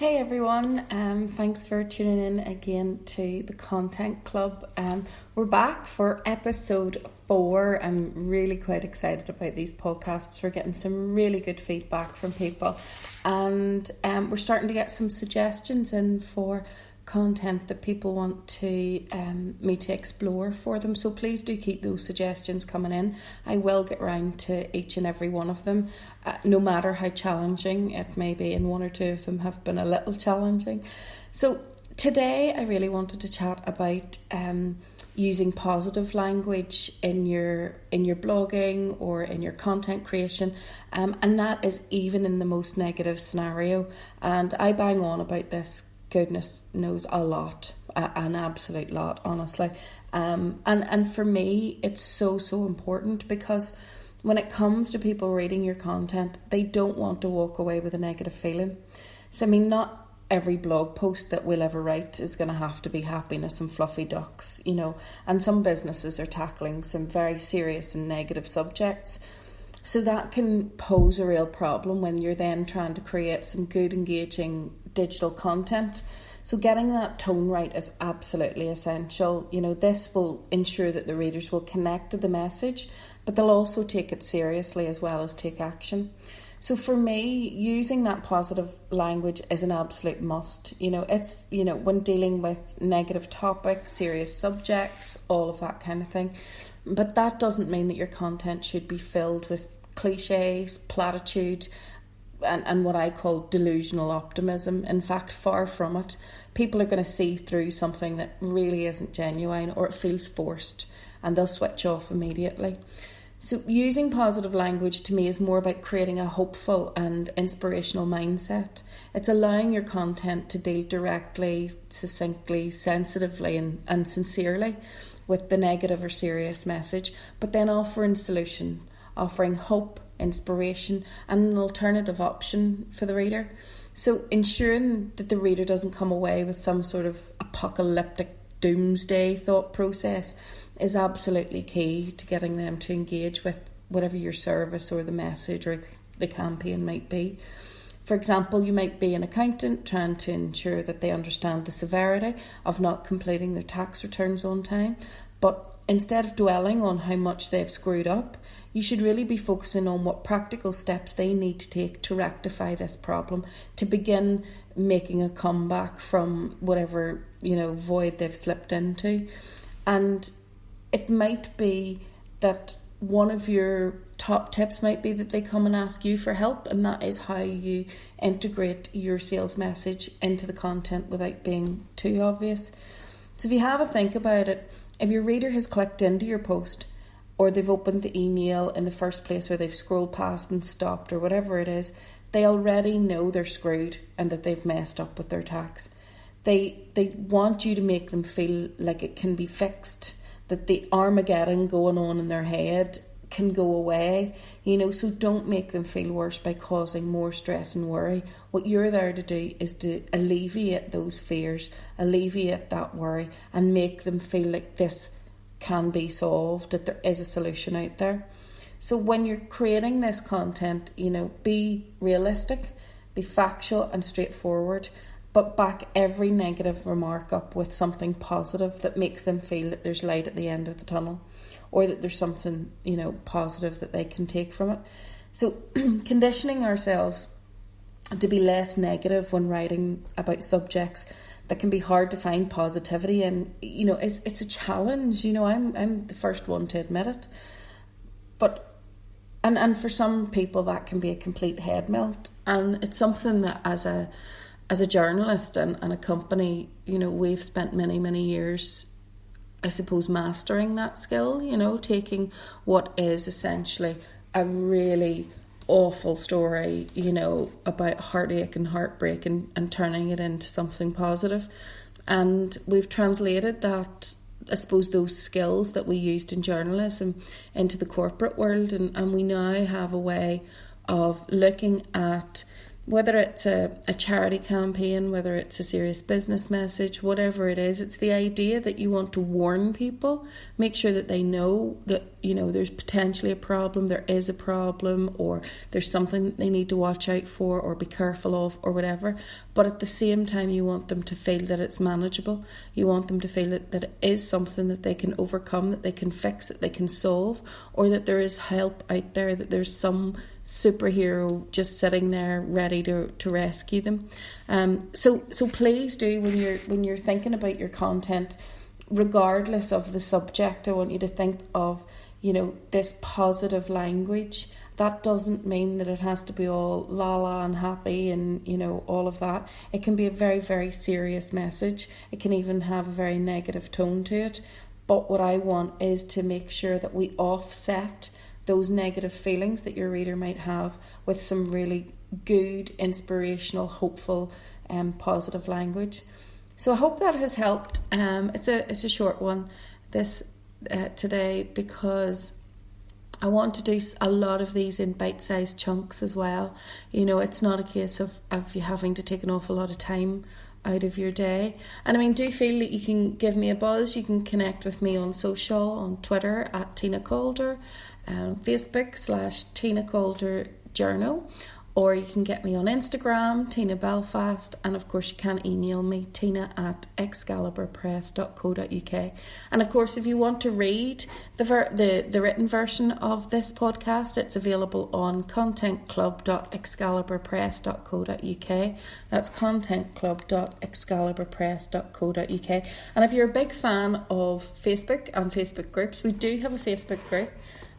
Hey everyone, thanks for tuning in again to the Content Club. We're back for episode 4. I'm really quite excited about these podcasts. We're getting some really good feedback from people, and we're starting to get some suggestions in for content that people want to me to explore for them. So please do keep those suggestions coming in. I will get round to each and every one of them, no matter how challenging it may be, and one or two of them have been a little challenging. So today I really wanted to chat about using positive language in your blogging or in your content creation, and that is even in the most negative scenario. And I bang on about this, goodness knows, a lot, an absolute lot, honestly. And for me, it's so important, because when it comes to people reading your content, they don't want to walk away with a negative feeling. So, I mean, not every blog post that we'll ever write is going to have to be happiness and fluffy ducks, and some businesses are tackling some very serious and negative subjects. So that can pose a real problem when you're then trying to create some good, engaging digital content. So getting that tone right is absolutely essential. This will ensure that the readers will connect to the message, but they'll also take it seriously as well as take action. So for me, using that positive language is an absolute must. It's, when dealing with negative topics, serious subjects, all of that kind of thing. But that doesn't mean that your content should be filled with cliches, platitude, and what I call delusional optimism. In fact, far from it. People are going to see through something that really isn't genuine, or it feels forced, and they'll switch off immediately. So using positive language to me is more about creating a hopeful and inspirational mindset. It's allowing your content to deal directly, succinctly, sensitively and sincerely with the negative or serious message, but then offering solution, offering hope, inspiration, and an alternative option for the reader. So ensuring that the reader doesn't come away with some sort of apocalyptic doomsday thought process is absolutely key to getting them to engage with whatever your service or the message or the campaign might be. For example, you might be an accountant trying to ensure that they understand the severity of not completing their tax returns on time, but instead of dwelling on how much they've screwed up, you should really be focusing on what practical steps they need to take to rectify this problem, to begin making a comeback from whatever, void they've slipped into. And it might be that one of your top tips might be that they come and ask you for help, and that is how you integrate your sales message into the content without being too obvious. So if you have a think about it, if your reader has clicked into your post, or they've opened the email in the first place, or they've scrolled past and stopped, or whatever it is, they already know they're screwed and that they've messed up with their tax. They want you to make them feel like it can be fixed, that the Armageddon going on in their head can go away, so don't make them feel worse by causing more stress and worry. What you're there to do is to alleviate those fears, alleviate that worry, and make them feel like this can be solved, that there is a solution out there. So when you're creating this content, be realistic, be factual and straightforward, but back every negative remark up with something positive that makes them feel that there's light at the end of the tunnel, or that there's something, positive that they can take from it. So conditioning ourselves to be less negative when writing about subjects that can be hard to find positivity in, it's a challenge. I'm the first one to admit it. But and for some people that can be a complete head melt, and it's something that as a journalist and a company, we've spent many years, I suppose, mastering that skill, taking what is essentially a really awful story, about heartache and heartbreak, and turning it into something positive. And we've translated that, I suppose, those skills that we used in journalism into the corporate world, and we now have a way of looking at whether it's a charity campaign, whether it's a serious business message, whatever it is, it's the idea that you want to warn people, make sure that they know that, you know, there's potentially a problem, there is a problem, or there's something that they need to watch out for or be careful of or whatever. But at the same time, you want them to feel that it's manageable. You want them to feel that it is something that they can overcome, that they can fix, that they can solve, or that there is help out there, that there's some superhero just sitting there ready to rescue them. So please do, when you're thinking about your content, regardless of the subject, I want you to think of, you know, this positive language. That doesn't mean that it has to be all la and happy and, you know, all of that. It can be a very, very serious message. It can even have a very negative tone to it. But what I want is to make sure that we offset those negative feelings that your reader might have with some really good, inspirational, hopeful, positive language. So I hope that has helped. It's a short one this today, because I want to do a lot of these in bite-sized chunks as well. You know, it's not a case of you having to take an awful lot of time out of your day. And I mean, do feel that you can give me a buzz. You can connect with me on social, on Twitter at Tina Calder, Facebook /Tina Calder Journal, or you can get me on Instagram, Tina Belfast, and of course you can email me, tina@excaliburpress.co.uk. And of course, if you want to read the written version of this podcast, it's available on contentclub.excaliburpress.co.uk. That's contentclub.excaliburpress.co.uk. And if you're a big fan of Facebook and Facebook groups, we do have a Facebook group.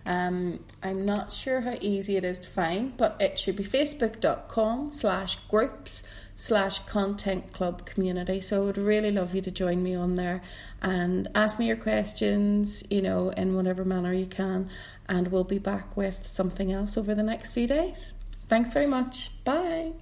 I'm not sure how easy it is to find, but it should be facebook.com/groups/content club community. So I would really love you to join me on there and ask me your questions, you know, in whatever manner you can, and we'll be back with something else over the next few days. Thanks very much. Bye.